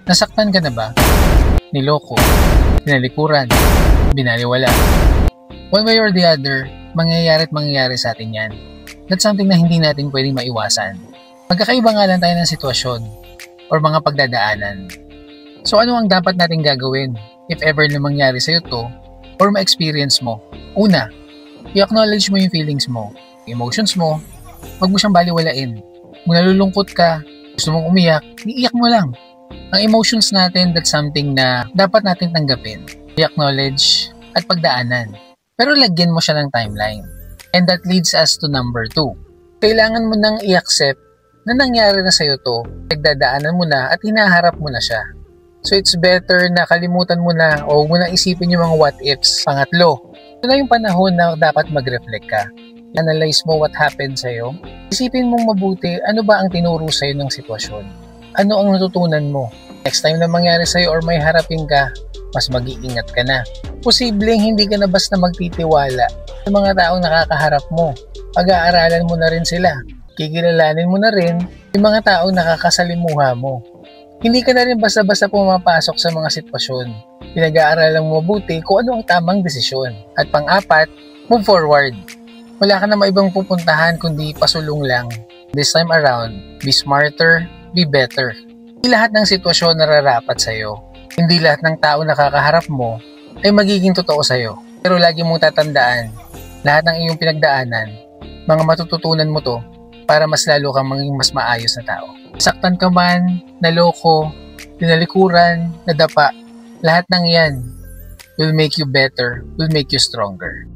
Nasaktan ka na ba? Niloko, tinalikuran, binaliwala. One way or the other, mangyayari at mangyayari sa atin yan. That's something na hindi natin pwedeng maiwasan. Magkakaiba nga lang tayo ng sitwasyon or mga pagdadaanan. So ano ang dapat natin gagawin if ever na mangyari sa'yo to or ma-experience mo? Una, i-acknowledge mo yung feelings mo, emotions mo, wag mo siyang baliwalain. Kung nalulungkot ka, gusto mong umiyak, iiyak mo lang. Ang emotions natin, that's something na dapat natin tanggapin, i-acknowledge at pagdaanan. Pero lagyan mo siya ng timeline. And that leads us to number 2. Kailangan mo nang i-accept na nangyari na sa'yo to, nagdadaanan mo na at hinaharap mo na siya. So it's better na kalimutan mo na o huwag mo na isipin yung mga what ifs. Pangatlo, ito na yung panahon na dapat mag-reflect ka. Analyze mo what happened sa'yo. Isipin mong mabuti ano ba ang tinuro sa'yo ng sitwasyon. Ano ang natutunan mo? Next time na mangyari sa'yo or may harapin ka, mas mag-iingat ka na. Posibleng hindi ka na basta magtitiwala sa mga taong nakakaharap mo. Pag-aaralan mo na rin sila. Kikilalanin mo na rin yung mga taong nakakasalimuha mo. Hindi ka na rin basta-basta pumapasok sa mga sitwasyon. Pinag-aaralan mo mabuti kung ano ang tamang desisyon. At pang-apat, move forward. Wala ka na maibang pupuntahan kundi pasulong lang. This time around, be smarter, be better. Hindi lahat ng sitwasyon nararapat sa'yo. Hindi lahat ng tao nakakaharap mo ay magiging totoo sa'yo. Pero lagi mong tatandaan, lahat ng iyong pinagdaanan, mga matututunan mo to para mas lalo kang maging mas maayos na tao. Saktan ka man, naloko, tinalikuran, nadapa, lahat ng yan will make you better, will make you stronger.